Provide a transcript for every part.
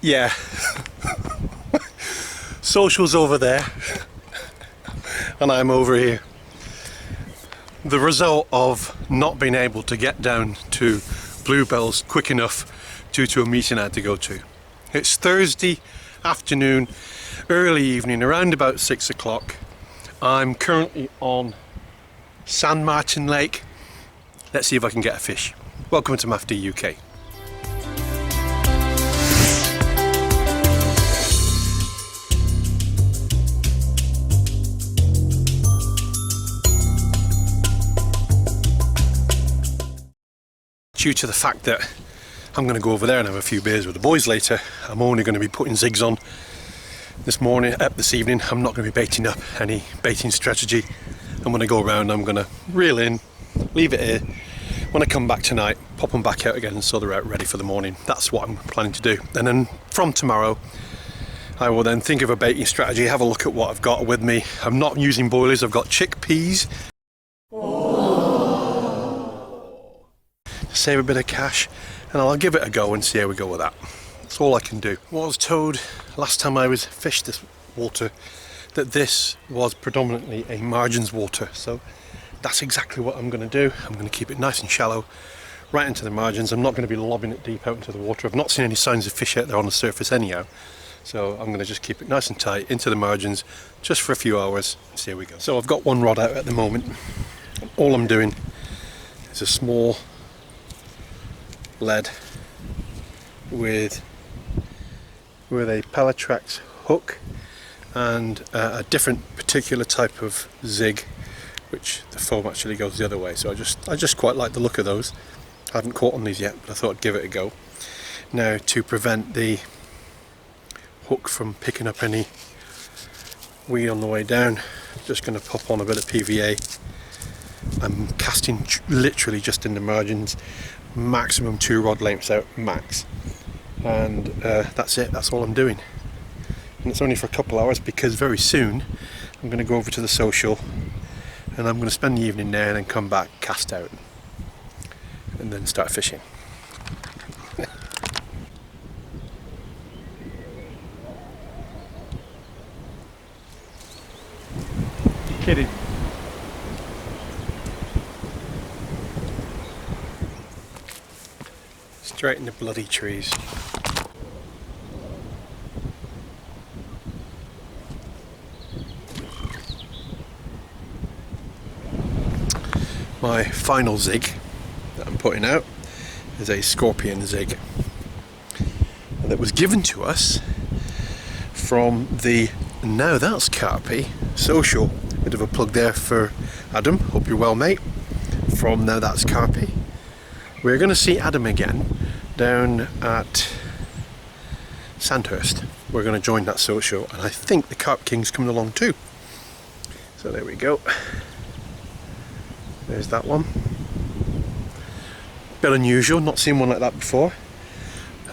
Yeah. Social's over there and I'm over here. The result of not being able to get down to Bluebells quick enough due to a meeting I had to go to. It's Thursday afternoon, early evening, around about 6 o'clock. I'm currently on Sandmartin Lake. Let's see if I can get a fish. Welcome to Maff UK. Due to the fact that I'm going to go over there and have a few beers with the boys later, I'm only going to be putting zigs on this evening. I'm not going to be baiting up any baiting strategy. I'm going to go around, I'm going to reel in, leave it here. When I come back tonight, pop them back out again so they're out ready for the morning. That's what I'm planning to do. And then from tomorrow, I will then think of a baiting strategy, have a look at what I've got with me. I'm not using boilies, I've got chickpeas. Save a bit of cash and I'll give it a go and see how we go with that. That's all I can do. Well, I was told last time I fished this water that this was predominantly a margins water, so that's exactly what I'm going to do. I'm going to keep it nice and shallow right into the margins. I'm not going to be lobbing it deep out into the water. I've not seen any signs of fish out there on the surface anyhow, so I'm going to just keep it nice and tight into the margins just for a few hours and see how we go. So I've got one rod out at the moment. All I'm doing is a small lead with a Palatrax hook and a different particular type of zig, which the foam actually goes the other way. So I just quite like the look of those. I haven't caught on these yet, but I thought I'd give it a go. Now, to prevent the hook from picking up any weed on the way down, I'm just going to pop on a bit of PVA. I'm casting literally just in the margins, maximum 2 rod lengths out, max, and that's it. That's all I'm doing, and it's only for a couple hours because very soon I'm going to go over to the social and I'm going to spend the evening there and then come back, cast out, and then start fishing. Kidding. Straight in the bloody trees. My final zig that I'm putting out is a scorpion zig, and that was given to us from the Now That's Carpy social. Bit of a plug there for Adam. Hope you're well, mate. From Now That's Carpy. We're going to see Adam again down at Sandhurst. We're going to join that social, and I think the Carp King's coming along too. So there we go. There's that one. Bit unusual, not seen one like that before.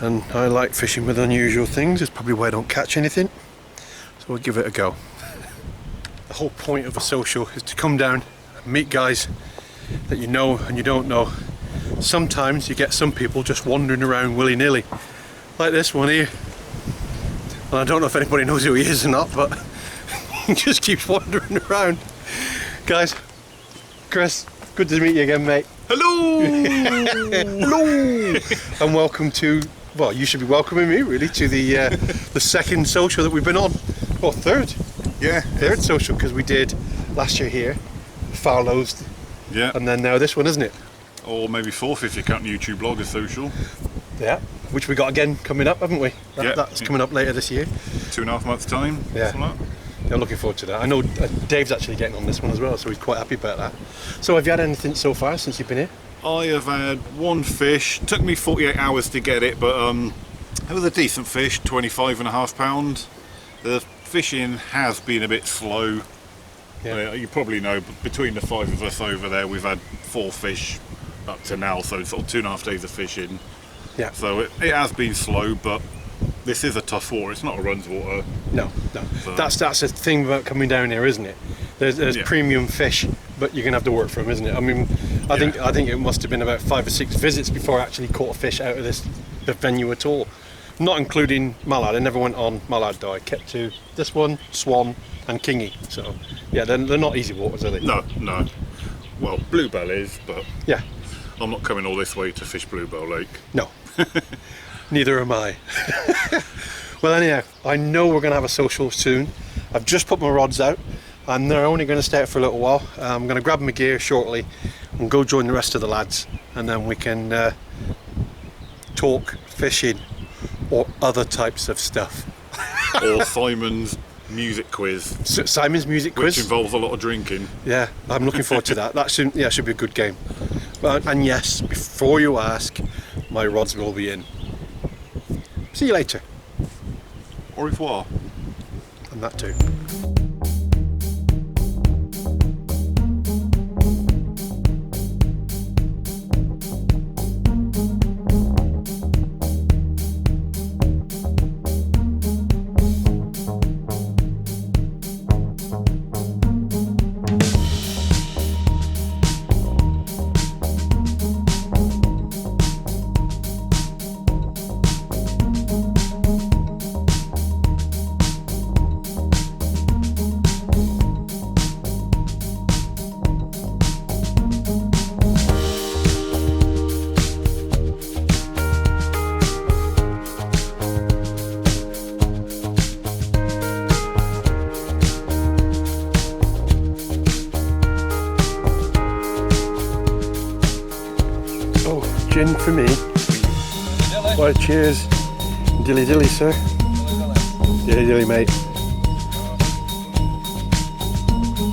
And I like fishing with unusual things. It's probably why I don't catch anything. So we'll give it a go. The whole point of a social is to come down and meet guys that you know and you don't know. Sometimes you get some people just wandering around willy-nilly, like this one here. And I don't know if anybody knows who he is or not, but he just keeps wandering around. Guys, Chris, good to meet you again, mate. Hello! Hello! And welcome to, well, you should be welcoming me really to the second social that we've been on. Well, third. Yeah. Third social, because we did last year here, Farlow's. Yeah. And then now this one, isn't it? Or maybe fourth if you count YouTube blog as social. Yeah. Which we got again coming up, haven't we? That's coming up later this year. 2.5 months time. Yeah. Something like that. I'm looking forward to that. I know Dave's actually getting on this one as well, so he's quite happy about that. So have you had anything so far since you've been here? I have had one fish. Took me 48 hours to get it, but it was a decent fish, 25.5 pounds. The fishing has been a bit slow. Yeah. You probably know, but between the 5 of us over there, we've had 4 fish up to now, so sort of 2.5 days of fishing. Yeah. So it has been slow, but this is a tough water. It's not a runs water. No. So that's the thing about coming down here, isn't it? There's premium fish, but you're gonna have to work for them, isn't it? I mean, I think it must have been about 5 or 6 visits before I actually caught a fish out of this the venue at all. Not including mallard. I never went on mallard though. I kept to this one, swan and kingy. So yeah, they're not easy waters, are they? No. Well, Bluebell is, but Yeah. I'm not coming all this way to fish Bluebell Lake. No. Neither am I. Well, anyhow, I know we're going to have a social soon. I've just put my rods out and they're only going to stay out for a little while. I'm going to grab my gear shortly and go join the rest of the lads, and then we can talk fishing or other types of stuff. Or Simon's music quiz, Simon's music which quiz involves a lot of drinking. Yeah, I'm looking forward to that. That should be a good game. And yes, before you ask, my rods will be in. See you later. Au revoir. And that too. Gin for me. Well, cheers. Dilly dilly, sir. Dilly dilly, mate.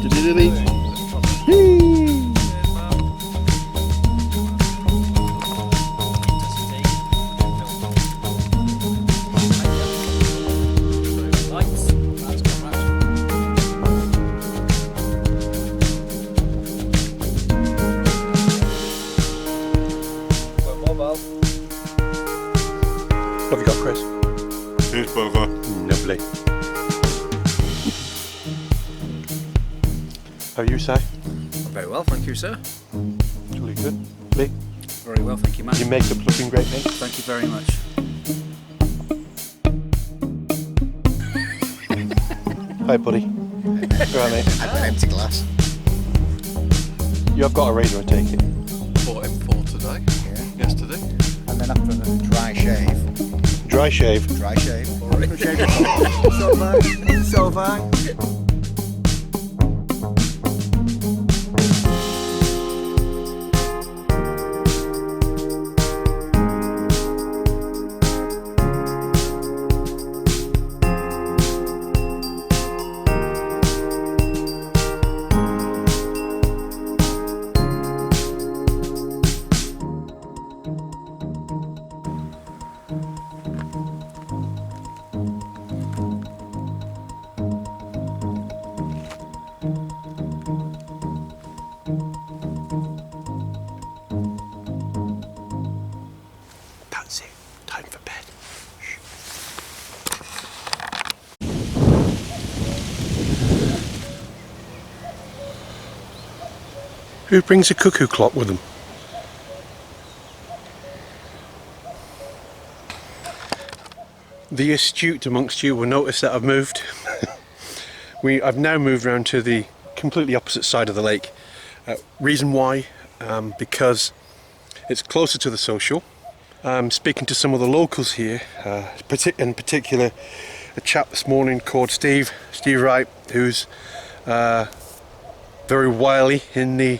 Dilly dilly. Yee. What have you got, Chris? Here's Bova. Lovely. How are you, Si? Very well, thank you, sir. Really good. Lee? Very well, thank you, Matt. Your makeup looking great, mate. Thank you very much. Hi, buddy. Right, mate. I have an empty glass. You have got a razor, I take it. Bought him for today. Yeah. Yesterday. And then after the dry shave. Dry shave. Dry shave. Alright. So fine. So fine. That's it. Time for bed. Who brings a cuckoo clock with them? The astute amongst you will notice that I've moved. I've now moved around to the completely opposite side of the lake. Reason why? Because it's closer to the social. Speaking to some of the locals here, in particular a chap this morning called Steve Wright, who's very wily in the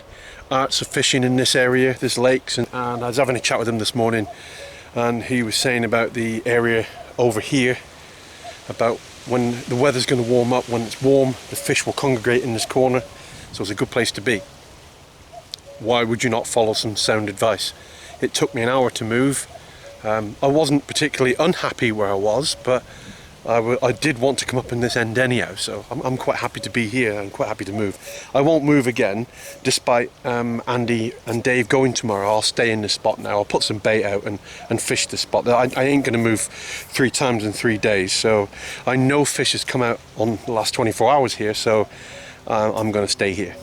arts of fishing in this area, this lakes, and I was having a chat with him this morning, and he was saying about the area over here, about when the weather's going to warm up. When it's warm, the fish will congregate in this corner, so it's a good place to be. Why would you not follow some sound advice? It took me an hour to move. I wasn't particularly unhappy where I was, but I did want to come up in this end anyhow, so I'm quite happy to be here. I'm quite happy to move. I won't move again, despite Andy and Dave going tomorrow. I'll stay in this spot now. I'll put some bait out and fish the spot. I ain't going to move 3 times in 3 days, so I know fish has come out on the last 24 hours here, so I'm going to stay here.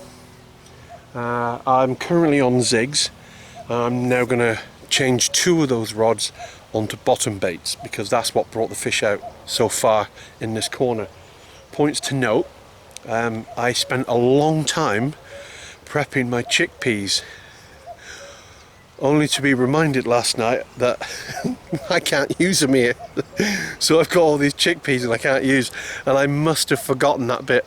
I'm currently on zigs. I'm now going to changed 2 of those rods onto bottom baits because that's what brought the fish out so far in this corner. Points to note, I spent a long time prepping my chickpeas, only to be reminded last night that I can't use them here. So I've got all these chickpeas and I can't use, and I must have forgotten that bit.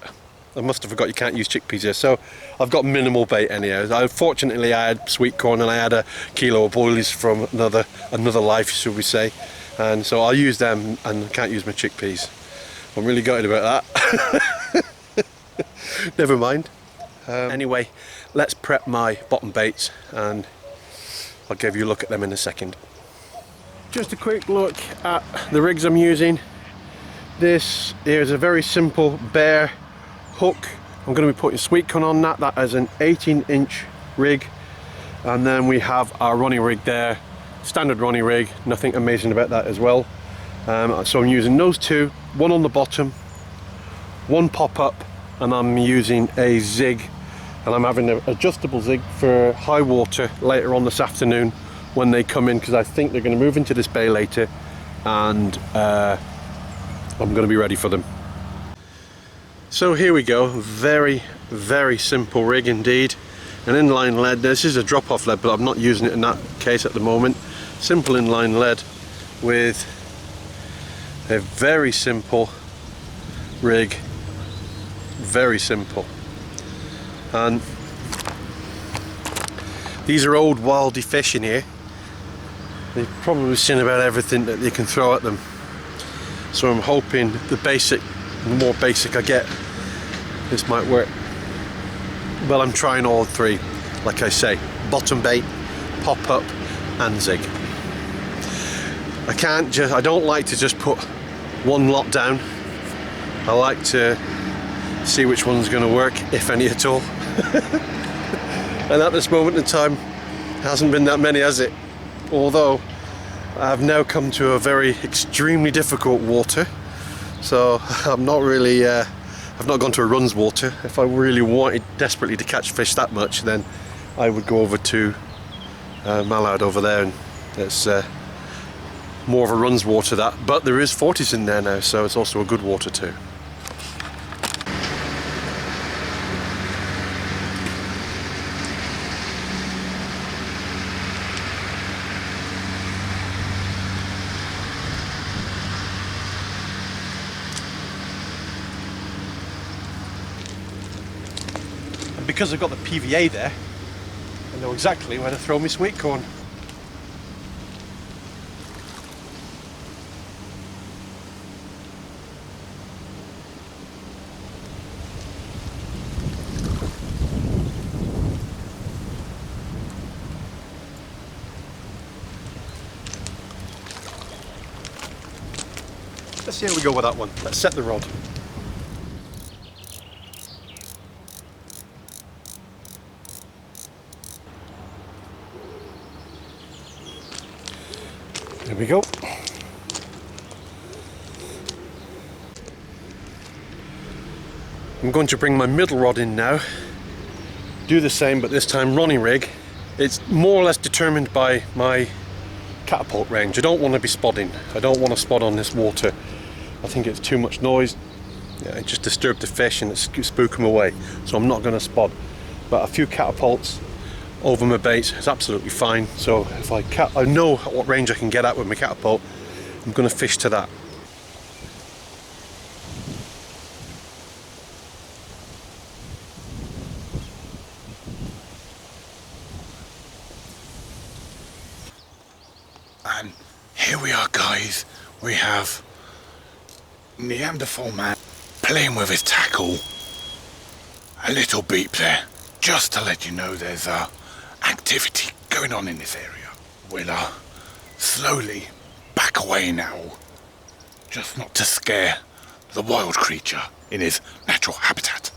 I must have forgot you can't use chickpeas here. So I've got minimal bait anyhow. Fortunately I had sweet corn and I had a kilo of boilies from another life, should we say, and so I'll use them and I can't use my chickpeas. I'm really gutted about that. Never mind. Anyway, let's prep my bottom baits and I'll give you a look at them in a second. Just a quick look at the rigs I'm using. This is a very simple bare hook. I'm going to be putting sweet corn on that. That is an 18-inch rig, and then we have our running rig there, standard running rig, nothing amazing about that as well. So I'm using those 2, one on the bottom, one pop-up, and I'm using a zig, and I'm having an adjustable zig for high water later on this afternoon when they come in, because I think they're going to move into this bay later, and I'm going to be ready for them. So here we go, very simple rig indeed. An inline lead. This is a drop-off lead, but I'm not using it in that case at the moment. Simple inline lead with a very simple rig, very simple. And these are old wildy fish in here. They've probably seen about everything that they can throw at them. So I'm hoping the more basic I get, this might work. Well, I'm trying all 3, like I say, bottom bait, pop up and zig. I don't like to just put one lot down. I like to see which one's going to work, if any at all. And at this moment in time, it hasn't been that many, has it? Although I've now come to a very extremely difficult water, so I'm not really I've not gone to a runs water. If I really wanted desperately to catch fish that much, then I would go over to Mallard over there, and it's more of a runs water that, but there is 40s in there now, so it's also a good water too. Because I've got the PVA there, I know exactly where to throw my sweet corn. Let's see how we go with that one. Let's set the rod. There we go. I'm going to bring my middle rod in now. Do the same, but this time running rig. It's more or less determined by my catapult range. I don't want to be spodding. I don't want to spod on this water. I think it's too much noise. Yeah, it just disturbs the fish and it spook them away. So I'm not going to spod. But a few catapults over my baits is absolutely fine. So if I know what range I can get at with my catapult, I'm going to fish to that. And here we are, guys. We have Neanderthal man playing with his tackle. A little beep there, just to let you know there's activity going on in this area. We'll slowly back away now, just not to scare the wild creature in his natural habitat.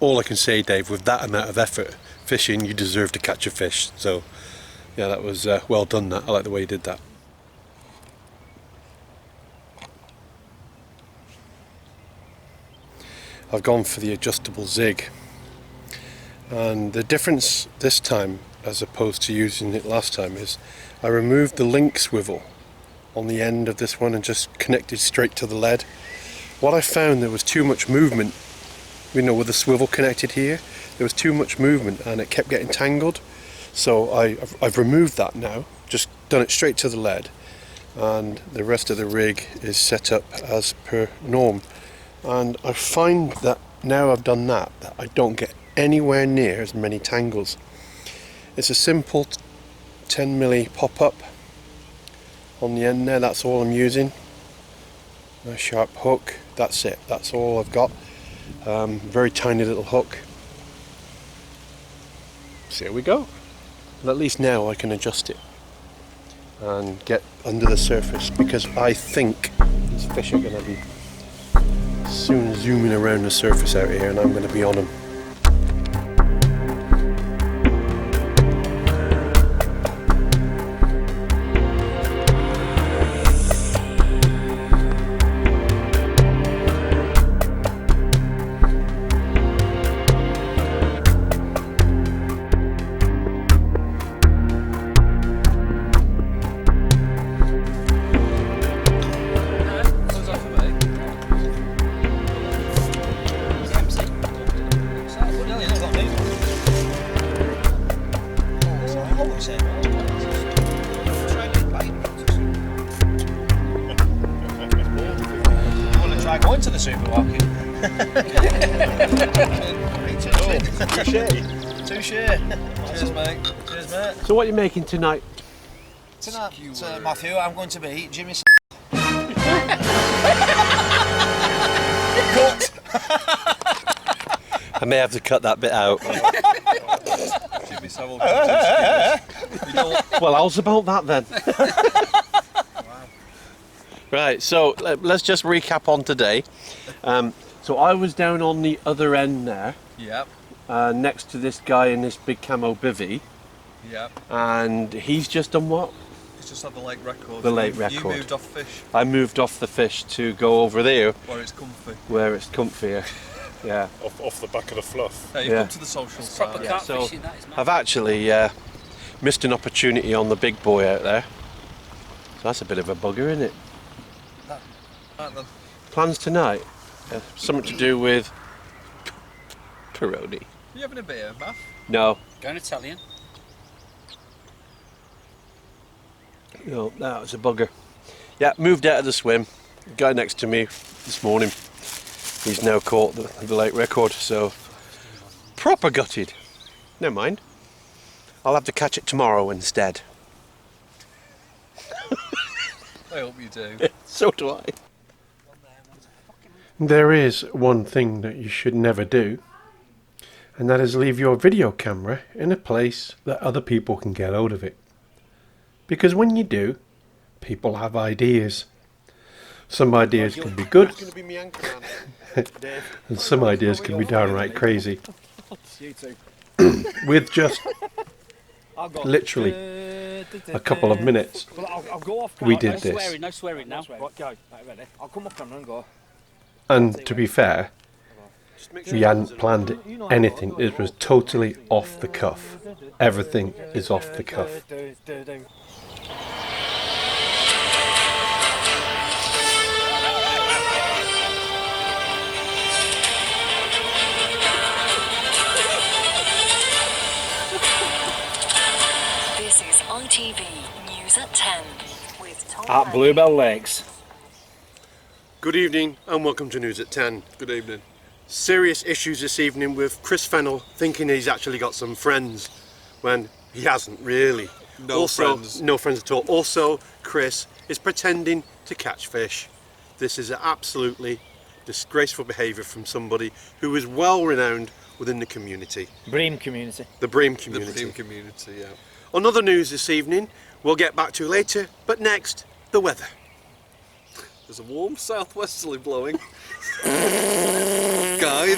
all I can say, Dave, with that amount of effort fishing, you deserve to catch a fish. So yeah, that was well done. That I like the way you did that. I've gone for the adjustable zig, and the difference this time as opposed to using it last time is I removed the link swivel on the end of this one and just connected straight to the lead. What I found, there was too much movement, you know, with the swivel connected here, there was too much movement and it kept getting tangled. So I've removed that now, just done it straight to the lead, and the rest of the rig is set up as per norm. And I find that now I've done that I don't get anywhere near as many tangles. It's a simple 10mm pop-up on the end there, that's all I'm using. Nice sharp hook, that's it, that's all I've got. Very tiny little hook. So here we go. But at least now I can adjust it and get under the surface, because I think these fish are going to be soon zooming around the surface out here and I'm going to be on them. Going to the supermarket. Touche. Cheers, mate. Cheers, mate. So what are you making tonight? Tonight, Matthew, I'm going to be Jimmy. I may have to cut that bit out. Well, how's about that then? Right, so let's just recap on today. So I was down on the other end there. Yep. Next to this guy in this big camo bivvy. Yep. And he's just done what? He's just had the lake record. The lake You record. moved off fish. I moved off the fish to go over there. Where it's comfy. Where it's comfier. Yeah. Off the back of the fluff. Hey, you've Yeah. come to the social Proper side. Yeah, so catfishing, that is I've actually missed an opportunity on the big boy out there. So that's a bit of a bugger, isn't it? Right then. Plans tonight? Something to do with Peroni. You having a beer, Maff? No. Going Italian. No, that was a bugger. Yeah, moved out of the swim. The guy next to me this morning, he's now caught the lake record, so proper gutted. Never mind. I'll have to catch it tomorrow instead. I hope you do. So do I. There is one thing that you should never do, and that is leave your video camera in a place that other people can get hold of it. Because when you do, people have ideas. Some ideas can be good, and some ideas can be downright crazy. With just literally a couple of minutes, we did this. No swearing now. Right, go. Right, ready? I'll come up camera and go. And to be fair, we hadn't planned anything. It was totally off the cuff. Everything is off the cuff. This is ITV News at 10 with Tom At Bluebell Lakes. Good evening and welcome to News at 10. Good evening. Serious issues this evening with Chris Fennell thinking he's actually got some friends when he hasn't really. No friends. No friends at all. Also, Chris is pretending to catch fish. This is absolutely disgraceful behaviour from somebody who is well renowned within the community. Bream community. The Bream The community. Bream community, yeah. On other news this evening, we'll get back to later, but next, the weather. There's a warm southwesterly blowing. Guys.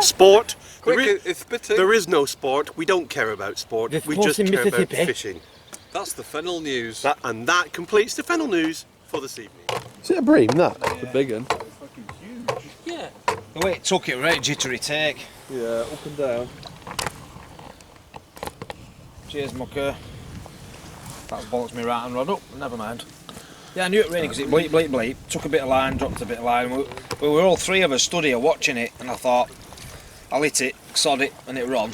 Sport. Quick, it's spitting. There is no sport. We don't care about sport. There's We sports just in care about Mississippi. fishing. That's the Fennel news. That completes the Fennel news for this evening. Is it a bream, that? The big one. Yeah. The way it took it, right jittery take. Yeah, up and down. Cheers, mucker. That's bollocks me right and rod up, never mind. Yeah, I knew it really because it bleep, bleep, bleep. Took a bit of line, dropped a bit of line. We were all three of us stood here watching it, and I thought, I'll hit it, sod it, and it run.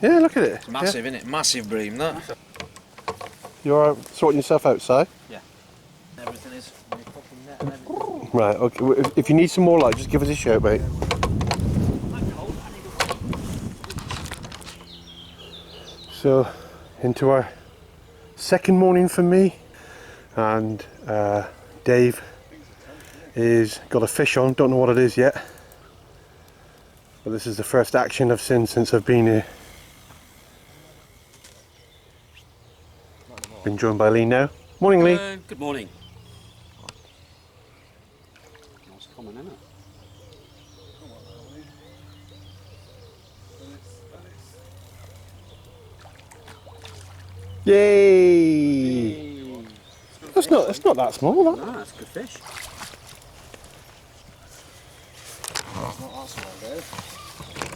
Yeah, look at it. It's massive, isn't it? Massive bream, that. You're sorting yourself out, Si? Yeah. Everything is. Fucking net and everything. Right, okay. If you need some more light, just give us a shout, mate. So, into our second morning for me, and Dave is got a fish on. Don't know what it is yet, but this is the first action I've seen since I've been here. Been joined by Lee now. Morning, Lee. Good morning. Nice common, isn't it? Yay! That's not that small, that. No, that's good fish.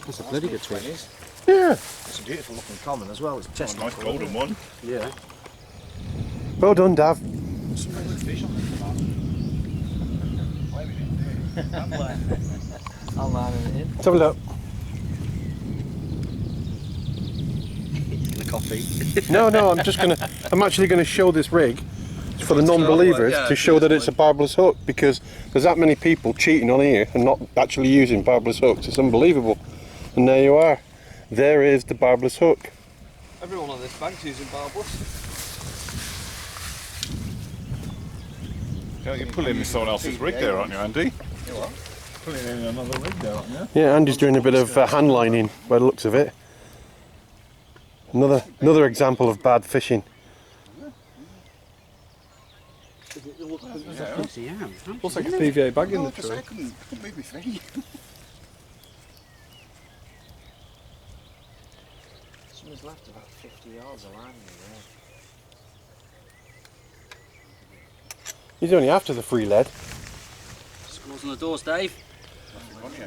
That's a bloody good fish. Yeah. It's a beautiful looking common as well. It's chestnut. Nice golden one. Yeah. Well done, Dav. Some really good fish on I'll line it in. Let's have a look. The coffee. No, I'm actually gonna show this rig for the non-believers to show that it's a barbless hook, because there's that many people cheating on here and not actually using barbless hooks. It's unbelievable. And there you are. There is the barbless hook. Everyone on this bank's using barbless. You're pulling in someone else's rig there, aren't you, Andy? Pulling in another rig there, aren't you? Yeah, Andy's doing a bit of hand lining by the looks of it. Another example of bad fishing. Looks like a PVA bag in the tree. I couldn't move my feet. Someone's left about 50 yards of line in there. He's only after the free lead. Scores on the doors, Dave.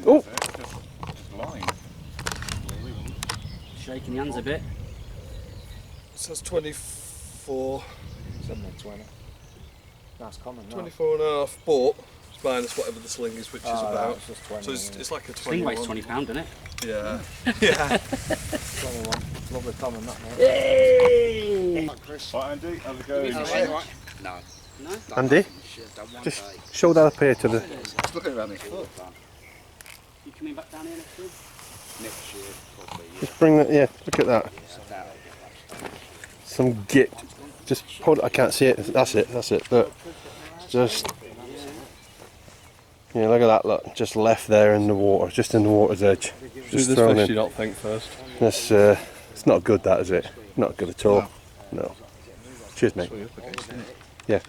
Oh! Just line. Shaking your hands a bit. It says 24, 720. Nice common, no? 24 and a half, but it's minus whatever the sling is, which is about. It's just 20. So it's like a Sling 21. weighs £20, doesn't it? Yeah. Yeah. 21. Lovely common, that mate. Yay! Right, Andy, how's it going? No. No? Andy, just show that up here to the... It's looking around my foot. You coming back down here next year? Next year, probably. Just bring that, yeah, look at that. Some git. Just hold it, I can't see it. That's it, look. Just... Yeah, look at that, look. Just left there in the water, just in the water's edge. Do Just this thrown fish in. you not think first. That's, it's not good, that, is it? Not good at all. No. Cheers, mate. Yeah.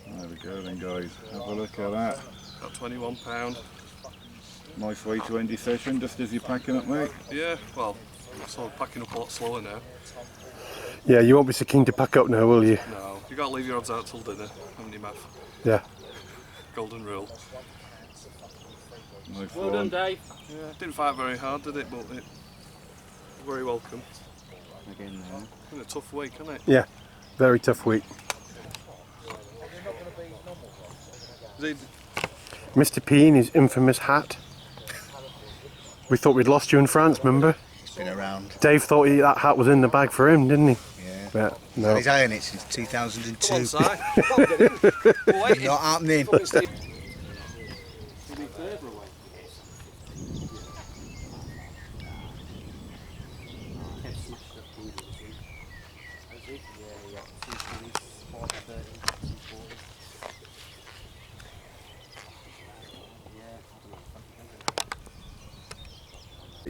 There we go then, guys. Have a look at that. About £21. Nice way to end your session, just as you're packing up, mate. Yeah, well, I'm sort of packing up a lot slower now. Yeah, you won't be so keen to pack up now, will you? No, you got to leave your odds out till dinner, haven't you, Maff? Yeah. Golden rule. Nice Well done, Dave. Yeah, didn't fight very hard, did it? But it very welcome. Again, Been a tough week, hasn't it? Yeah. Very tough week. Did Mr. P in his infamous hat. We thought we'd lost you in France, remember? It's been around. Dave thought that hat was in the bag for him, didn't he? Yeah. But no. He's eyeing it since 2002. Come on, Si. Not happening.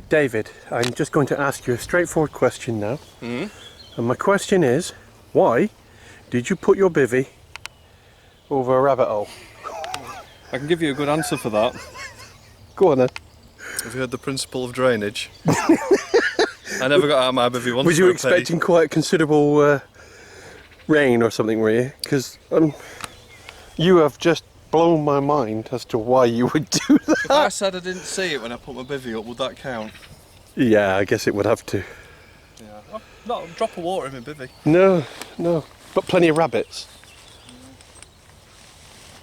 David, I'm just going to ask you a straightforward question now. And my question is, why Did you put your bivvy over a rabbit hole? I can give you a good answer for that. Go on then. Have you heard the principle of drainage? I never got out of my bivvy once. Was you for a expecting quite considerable rain or something, were you? Because you have just blown my mind as to why you would do that. If I said I didn't see it when I put my bivvy up, would that count? Yeah, I guess it would have to. Yeah. Oh, not a drop of water in my bivvy. No, no. But plenty of rabbits.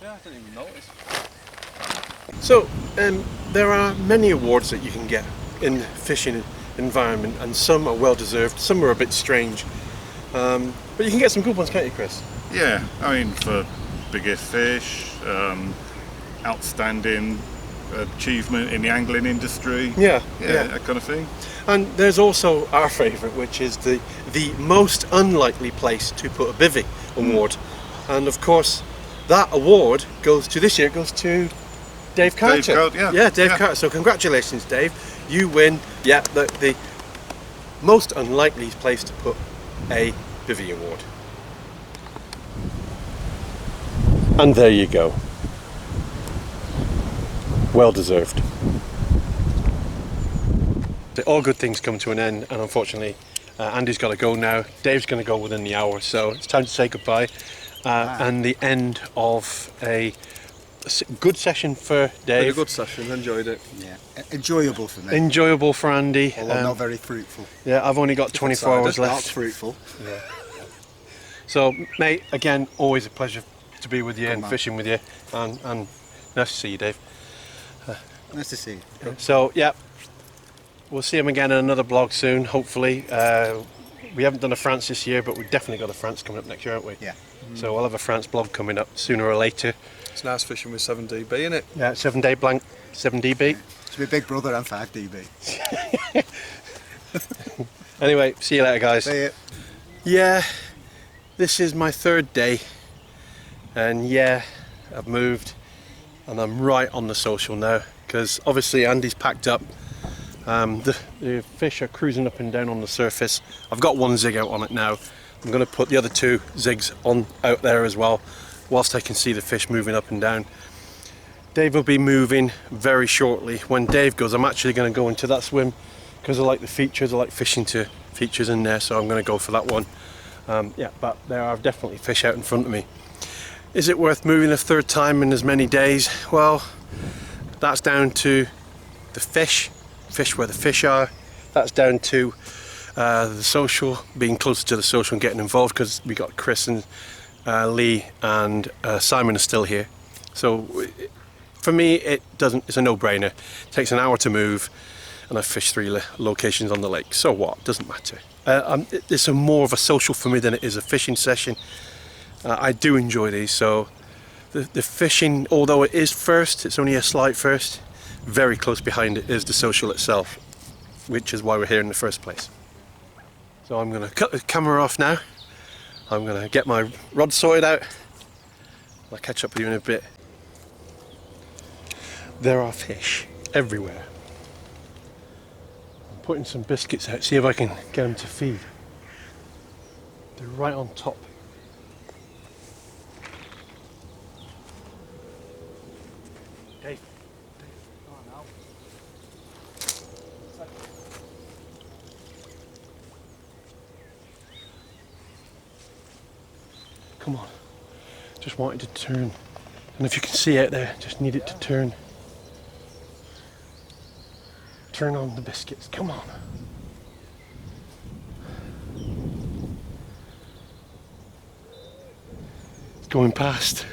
Yeah, I didn't even notice. So, there are many awards that you can get in the fishing environment, and some are well deserved, some are a bit strange. But you can get some good ones, can't you, Chris? Yeah, I mean, for biggest fish, outstanding achievement in the angling industry. Yeah. That kind of thing. And there's also our favourite, which is the most unlikely place to put a bivvy award. And of course, that award goes to Dave Carter. Dave Carter. So congratulations, Dave. You win. Yeah, the most unlikely place to put a bivvy award. And there you go. Well deserved. All good things come to an end, and unfortunately Andy's got to go now. Dave's going to go within the hour, so it's time to say goodbye. And the end of a good session for Dave. Very good session, enjoyed it. Yeah, enjoyable for me. Enjoyable for Andy. Although not very fruitful. Yeah, I've only got 24 hours Not left. fruitful. So, mate, again, always a pleasure to be with you and man. fishing with you, and nice to see you, Dave. Nice to see you. So, yeah, we'll see him again in another vlog soon, hopefully. We haven't done a France this year, but we've definitely got a France coming up next year, haven't we? Yeah. So we'll have a France vlog coming up sooner or later. It's nice fishing with 7dB, isn't it? Yeah, 7-day blank, 7dB. It's my big brother and 5dB. Anyway, see you later, guys. See you. Yeah, this is my third day, and yeah, I've moved, and I'm right on the social now, because obviously Andy's packed up. The fish are cruising up and down on the surface. I've got one zig out on it now. I'm going to put the other two zigs on out there as well, whilst I can see the fish moving up and down. Dave will be moving very shortly. When Dave goes, I'm actually going to go into that swim, because I like the features. I like fishing to features in there, so I'm going to go for that one. Yeah, but there are definitely fish out in front of me. Is it worth moving a third time in as many days? Well, that's down to the fish where the fish are. That's down to the social, being closer to the social and getting involved, because we got Chris and Lee and Simon are still here. So for me, it's a no-brainer. It takes an hour to move, and I fished 3 locations on the lake. So what? Doesn't matter. It's more of a social for me than it is a fishing session. I do enjoy these, so the fishing, although it is first, it's only a slight first, very close behind it is the social itself, which is why we're here in the first place. So I'm going to cut the camera off now. I'm going to get my rod sorted out. I'll catch up with you in a bit. There are fish everywhere. I'm putting some biscuits out, see if I can get them to feed. They're right on top. Dave. Come on. Just wanted to turn. And if you can see out there, just need it to turn. Turn on the biscuits. Come on. It's going past.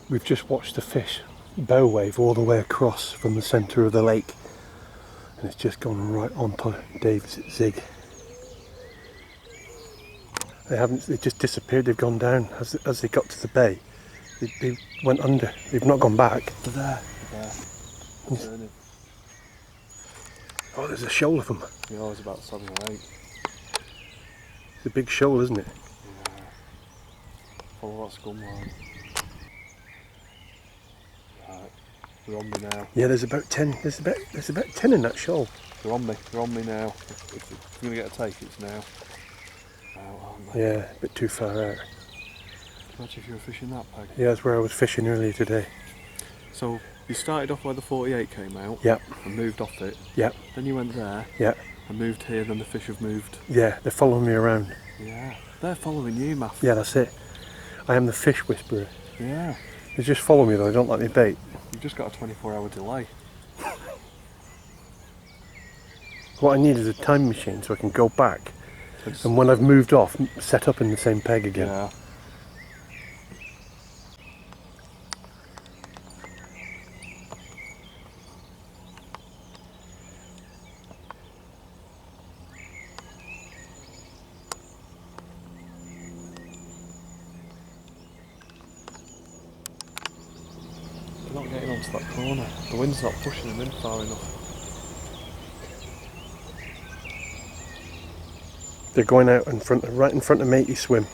We've just watched the fish bow wave all the way across from the centre of the lake, and it's just gone right onto Dave's zig. They just disappeared. They've gone down as they got to the bay. They went under. They've not gone back. They're there. Turning. Oh, there's a shoal of them. Yeah, it was about 7 or 8. It's a big shoal, isn't it? Yeah. Follow that scum line. Right, we're on me now. Yeah, there's about 10. There's about 10 in that shoal. They're on me. They're on me now. If you're going to get a take, it's now. Out, aren't they? Yeah, a bit too far out. Imagine if you were fishing that peg. Yeah, that's where I was fishing earlier today. So you started off where the 48 came out. Yep. And moved off it. Yep. Then you went there. Yep. And moved here. Then the fish have moved. Yeah, they're following me around. Yeah. They're following you, Maff. Yeah, that's it. I am the fish whisperer. Yeah. They just follow me though, they don't let me bait. You've just got a 24-hour delay. What I need is a time machine so I can go back and when I've moved off, set up in the same peg again. Yeah. They're not getting onto that corner. The wind's not pushing them in far enough. They're going out in front, right in front of matey swim.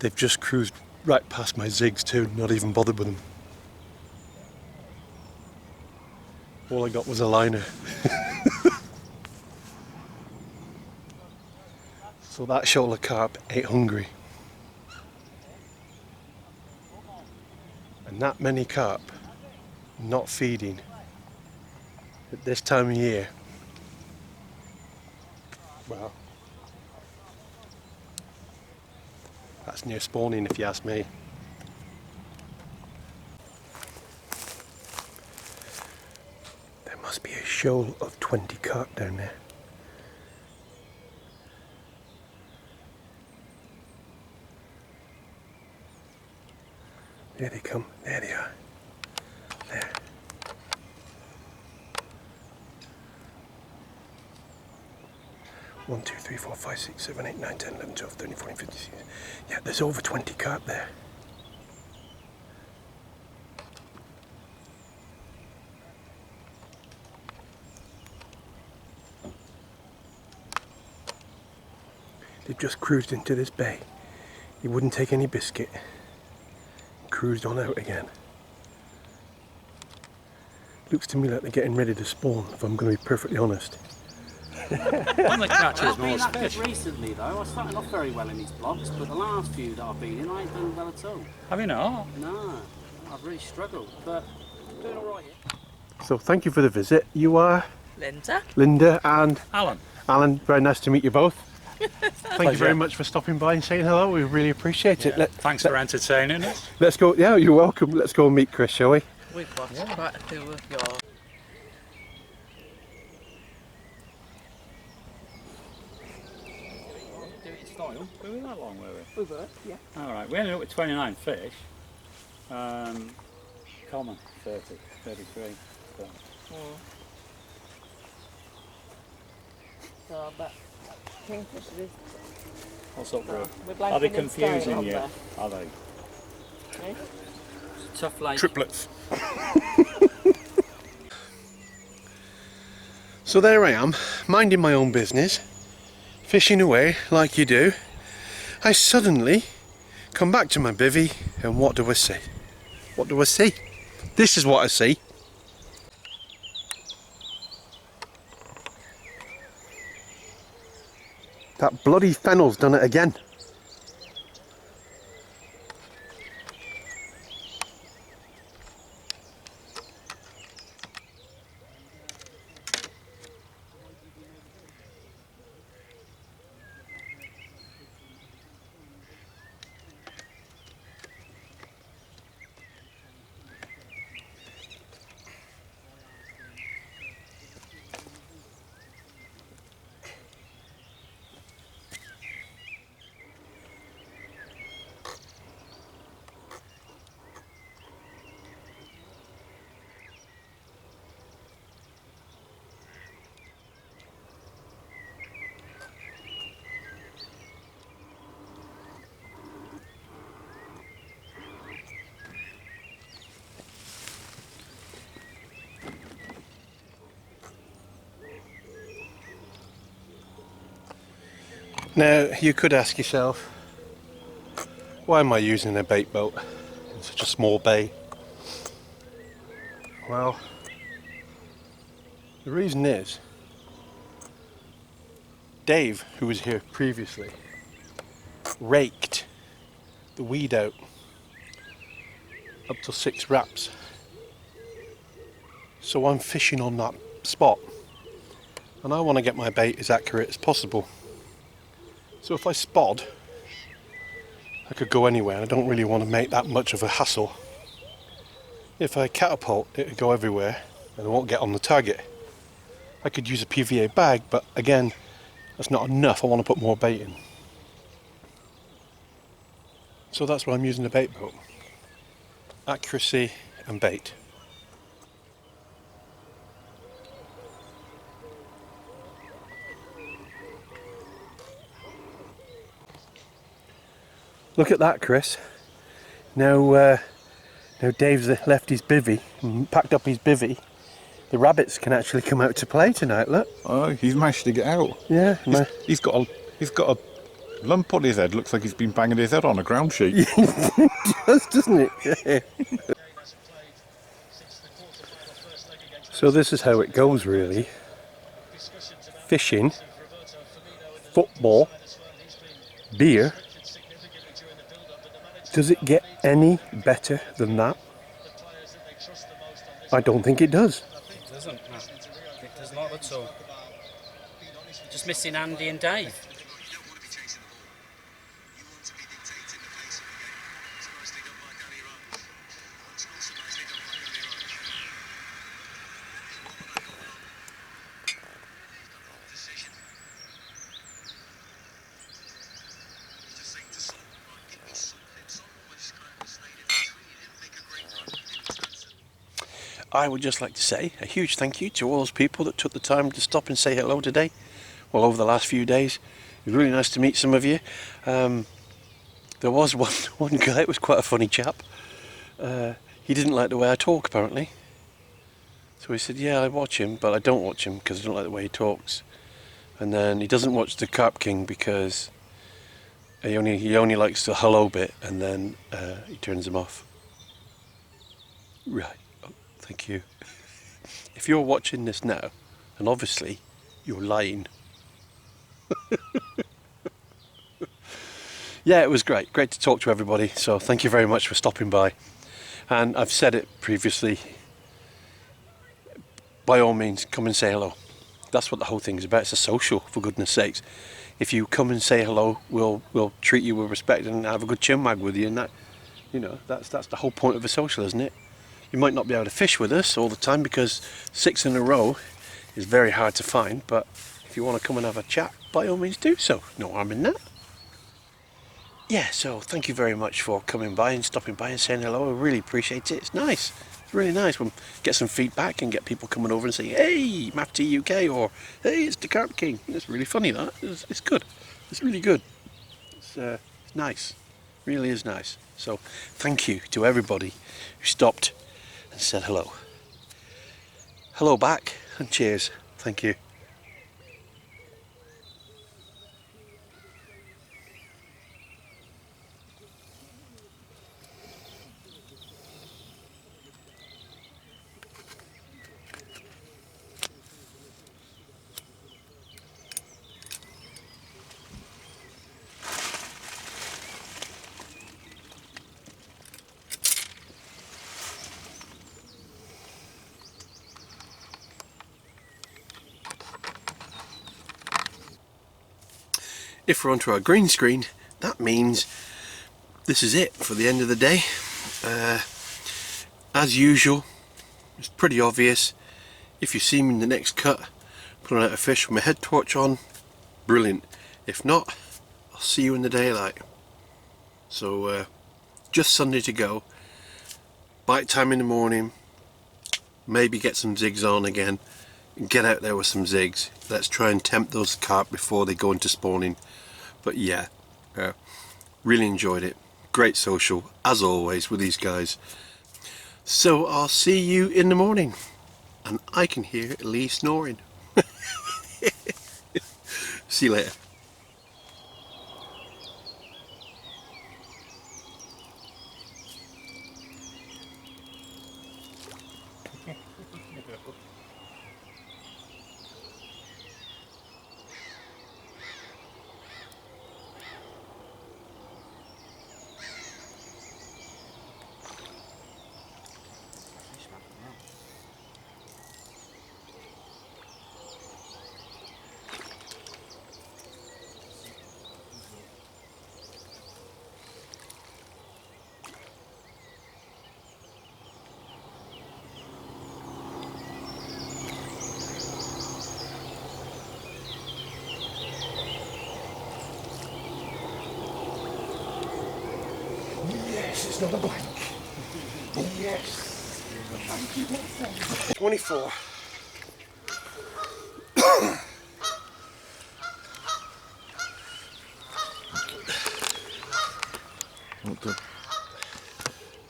They've just cruised right past my zigs too, not even bothered with them. All I got was a liner. So that shoal of carp ain't hungry. And that many carp not feeding at this time of year, well, that's near spawning if you ask me. There must be a shoal of 20 carp down there. There they come, there they are. There. One, 2, 3, 4, 5, 6, 7, 8, 9, 10, 11, 12, 13, 14, 15, 16. Yeah, there's over 20 carp there. They've just cruised into this bay. He wouldn't take any biscuit. Cruised on out again. Looks to me like they're getting ready to spawn, if I'm going to be perfectly honest. One that catches I've been most active fish. recently though. I started off very well in these vlogs, but the last few that I've been in, I ain't done well at all. Have you not? No, I've really struggled, but I'm doing all right here. So thank you for the visit. You are Linda. Linda and Alan. Alan. Very nice to meet you both. Thank you Pleasure. very much for stopping by and saying hello. We really appreciate it. Thanks for entertaining us. Let's go. Yeah, you're welcome. Let's go and meet Chris, shall we? We've watched quite a few of your Were we that long, were we? We were, yeah. Alright, we ended up with 29 fish. Common, 30, 33. So. So, but Kingfisher is What's up, bro? we're Are they blanking in stone confusing on you? there. Are they? Eh? Tough like. Triplets. So there I am, minding my own business, fishing away like you do. I suddenly come back to my bivvy, and what do I see? What do I see? This is what I see. That bloody fennel's done it again. Now you could ask yourself, why am I using a bait boat in such a small bay? Well, the reason is Dave, who was here previously, raked the weed out up to 6 wraps. So I'm fishing on that spot and I want to get my bait as accurate as possible. So if I spod, I could go anywhere and I don't really want to make that much of a hassle. If I catapult, it would go everywhere and I won't get on the target. I could use a PVA bag, but again, that's not enough. I want to put more bait in. So that's why I'm using the bait boat. Accuracy and bait. Look at that, Chris. Now Dave's left his bivvy and packed up his bivvy. The rabbits can actually come out to play tonight, look. Oh, he's managed to get out. Yeah. He's got a lump on his head. Looks like he's been banging his head on a ground sheet. It does, doesn't it? Yeah. So this is how it goes, really. Fishing, football, beer. Does it get any better than that? I don't think it does. It doesn't, no. It does not at all. Just missing Andy and Dave. I would just like to say a huge thank you to all those people that took the time to stop and say hello today. Well, over the last few days. It was really nice to meet some of you. There was one guy, it was quite a funny chap. He didn't like the way I talk, apparently. So he said, yeah, I watch him, but I don't watch him because I don't like the way he talks. And then he doesn't watch the Carp King because he only likes the hello bit, and then he turns him off. Right. Thank you. If you're watching this now, and obviously you're lying. Yeah, it was great to talk to everybody, so thank you very much for stopping by. And I've said it previously, by all means come and say hello. That's what the whole thing is about. It's a social, for goodness sakes. If you come and say hello, we'll treat you with respect and have a good chin wag with you, and that, you know, that's the whole point of a social, isn't it? You might not be able to fish with us all the time because 6 in a row is very hard to find, but if you want to come and have a chat, by all means do so. No harm in that. Yeah, so thank you very much for coming by and stopping by and saying hello. I really appreciate it. It's nice. It's really nice when we get some feedback and get people coming over and saying, hey, Maff UK, or hey, it's the Carp King. It's really funny, that. It's good. It's really good. It's nice. It really is nice. So thank you to everybody who stopped and said hello. Hello back and cheers. Thank you. If we're onto our green screen, that means this is it for the end of the day. As usual, it's pretty obvious. If you see me in the next cut pulling out a fish with my head torch on, brilliant. If not, I'll see you in the daylight. So just Sunday to go. Bite time in the morning, maybe get some zigs on again, and get out there with some zigs. Let's try and tempt those carp before they go into spawning. But yeah, really enjoyed it. Great social, as always, with these guys. So I'll see you in the morning. And I can hear Lee snoring. See you later. It's not a blank. Yes. 24.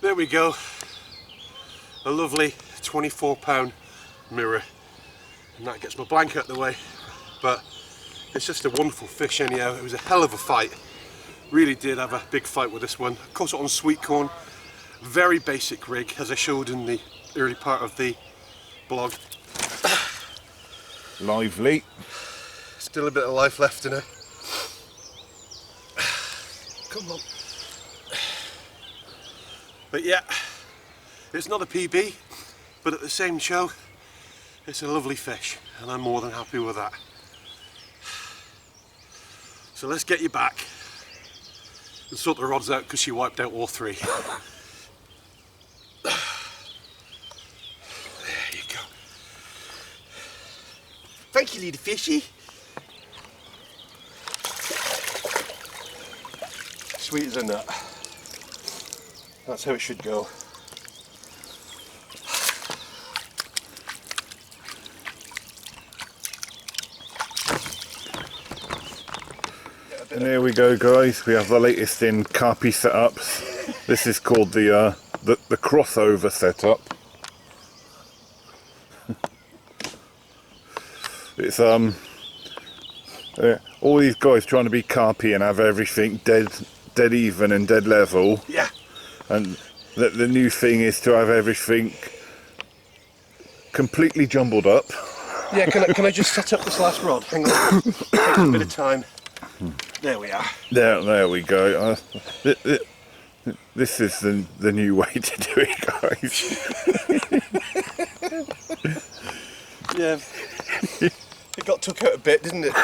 There we go. A lovely 24-pound mirror. And that gets my blank out the way. But it's just a wonderful fish anyhow. It was a hell of a fight. Really did have a big fight with this one. Caught it on sweet corn. Very basic rig, as I showed in the early part of the blog. Lively. Still a bit of life left in her. Come on. But yeah, it's not a PB, but at the same show, it's a lovely fish, and I'm more than happy with that. So let's get you back and sort the rods out, because she wiped out all three. There you go. Thank you, little fishy. Sweet as a nut. That's how it should go. And here we go, guys. We have the latest in carpy setups. This is called the crossover setup. It's all these guys trying to be carpy and have everything dead even and dead level. Yeah. And the new thing is to have everything completely jumbled up. Yeah, can I just set up this last rod? Hang on. Take a bit of time. There we are. There we go. This is the new way to do it, guys. Yeah. It got took out a bit, didn't it?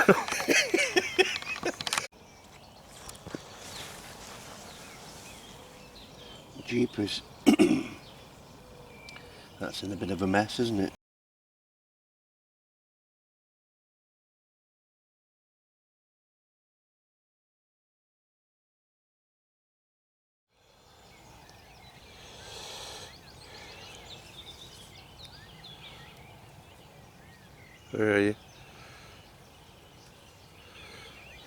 Jeepers. That's in a bit of a mess, isn't it? Where are you?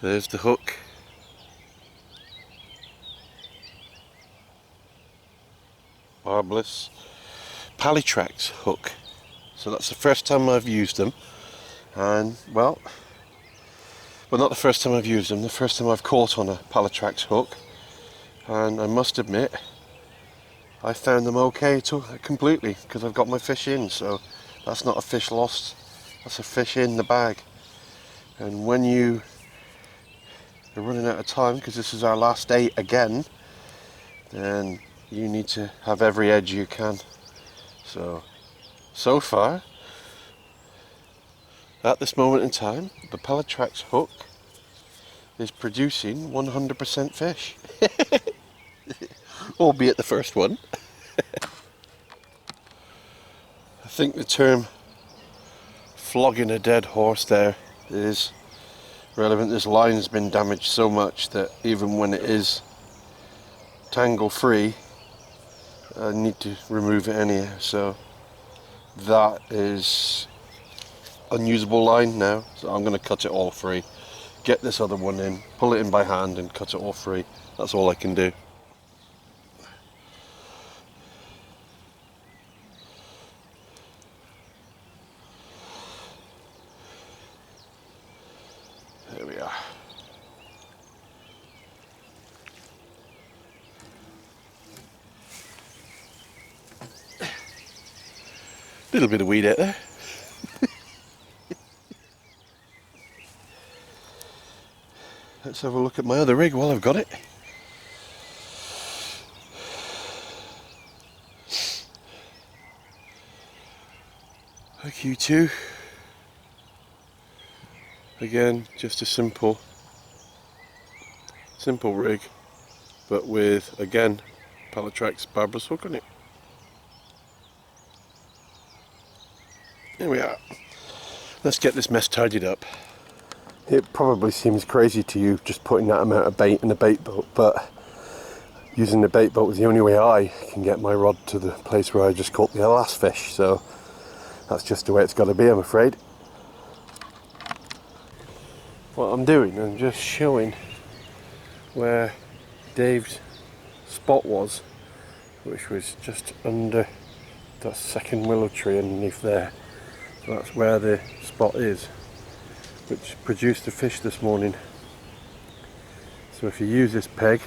There's the hook. Barbless Palitrax hook. So that's the first time I've used them, and well, not the first time I've used them, the first time I've caught on a Palitrax hook, and I must admit I found them okay completely, because I've got my fish in, so that's not a fish lost, that's a fish in the bag. And when you are running out of time, because this is our last day again, then you need to have every edge you can. So far, at this moment in time, the Palitrax hook is producing 100% fish. Albeit the first one. I think the term flogging a dead horse there is relevant. This line has been damaged so much that even when it is tangle free, I need to remove it anyhow, so that is unusable line now, so I'm going to cut it all free, get this other one in, pull it in by hand and cut it all free. That's all I can do. There we are. Little bit of weed out there. Let's have a look at my other rig while I've got it. Like you too. Again, just a simple rig, but with, again, Palitrax barbless hook on it. There we are. Let's get this mess tidied up. It probably seems crazy to you just putting that amount of bait in a bait boat, but using the bait boat was the only way I can get my rod to the place where I just caught the last fish, so that's just the way it's got to be, I'm afraid. What I'm doing, I'm just showing where Dave's spot was, which was just under that second willow tree underneath there. So that's where the spot is, which produced the fish this morning. So if you use this peg,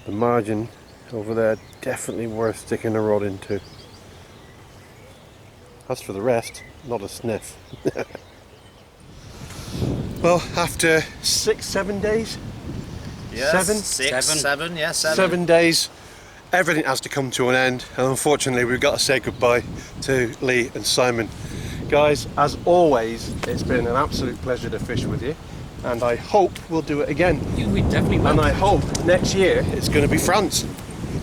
the margin over there, definitely worth sticking a rod into. As for the rest, not a sniff. Well, after 6-7 days, Yes, Seven? seven. 7 days, everything has to come to an end, and unfortunately we've got to say goodbye to Lee and Simon. Guys, as always, it's been an absolute pleasure to fish with you, and I hope we'll do it again. We definitely will. And I hope next year it's going to be France.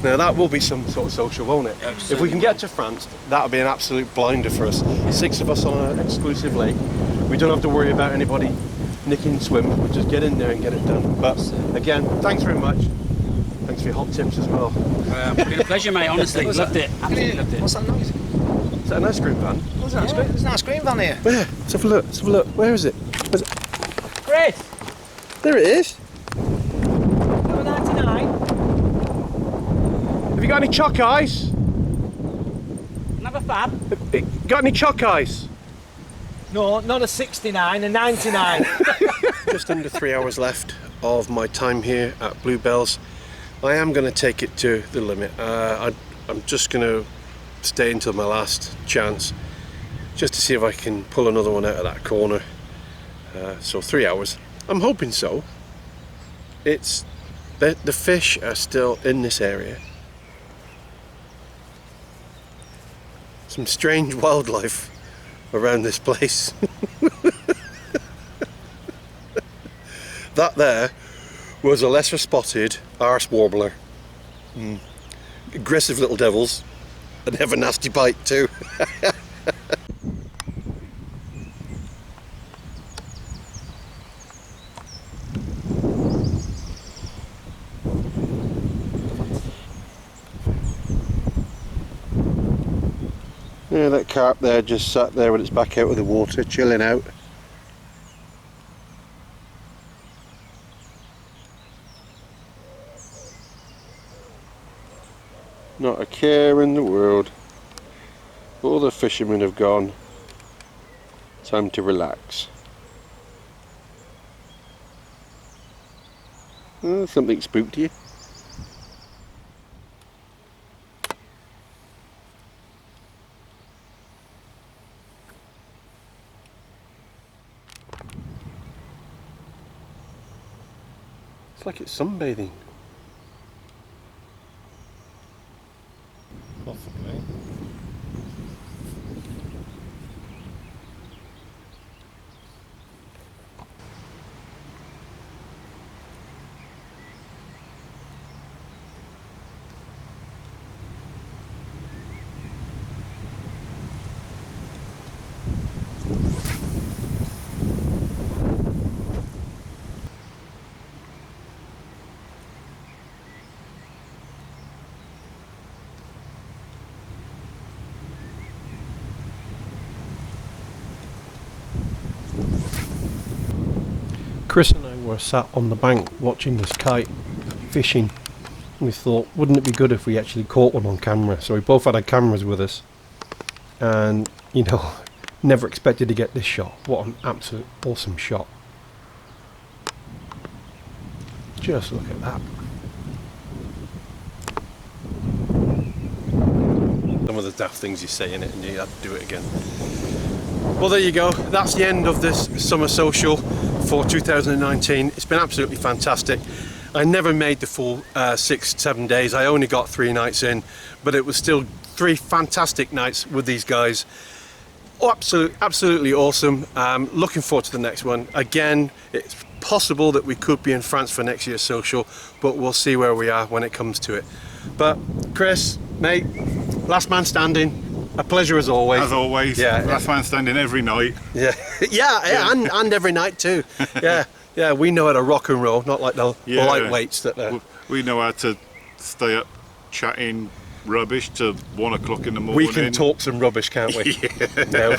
Now that will be some sort of social, won't it? Absolutely. If we can get to France, that'll be an absolute blinder for us. 6 of us on an exclusive lake. We don't have to worry about anybody nicking swim. We'll just get in there and get it done. But again, thanks very much. Thanks for your hot tips as well. It's been a pleasure, mate, honestly. Loved it. Absolutely loved it. What's that noise? Is that an ice cream van? There's an ice cream van here. Where? Let's have a look. Let's have a look. Where is it? Where's it? Chris, There it is. number 99. Have you got any chalk ice? Another fab. Got any chalk ice? No, not a 69, a 99. Just under 3 hours left of my time here at Bluebells. I am going to take it to the limit. I'm just going to stay until my last chance, just to see if I can pull another one out of that corner. So 3 hours. I'm hoping so. It's the fish are still in this area. Some strange wildlife around this place. That there was a lesser spotted arse warbler. Aggressive little devils, and they have a nasty bite too. Yeah, that carp there just sat there with its back out of the water, chilling out. Not a care in the world. All the fishermen have gone. Time to relax. Oh, something spooked you. It's like it's sunbathing. Possibly. Chris and I were sat on the bank watching this kite fishing. We thought, wouldn't it be good if we actually caught one on camera? So we both had our cameras with us, and you know, never expected to get this shot. What an absolute awesome shot. Just look at that. Some of the daft things you say in it, and you have to do it again. Well, there you go. That's the end of this summer social for 2019. It's been absolutely fantastic. I never made the full 6-7 days. I only got 3 nights in, but it was still 3 fantastic nights with these guys. Oh, absolutely awesome. Looking forward to the next one. Again, it's possible that we could be in France for next year's social, but we'll see where we are when it comes to it. But Chris, mate, last man standing. A pleasure as always. As always. Yeah. Last man standing every night. Yeah, yeah, and every night too. Yeah, we know how to rock and roll, not like the lightweights that. We know how to stay up chatting rubbish to 1 o'clock in the morning. We can talk some rubbish, can't we? Yeah,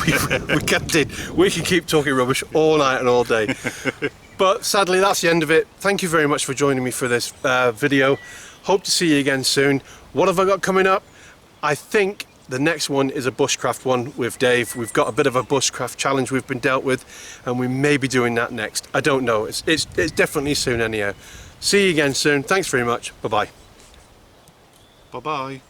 we can keep talking rubbish all night and all day. But sadly, that's the end of it. Thank you very much for joining me for this video. Hope to see you again soon. What have I got coming up? I think the next one is a bushcraft one with Dave. We've got a bit of a bushcraft challenge we've been dealt with, and we may be doing that next. I don't know. It's definitely soon anyhow. See you again soon. Thanks very much. Bye-bye. Bye-bye.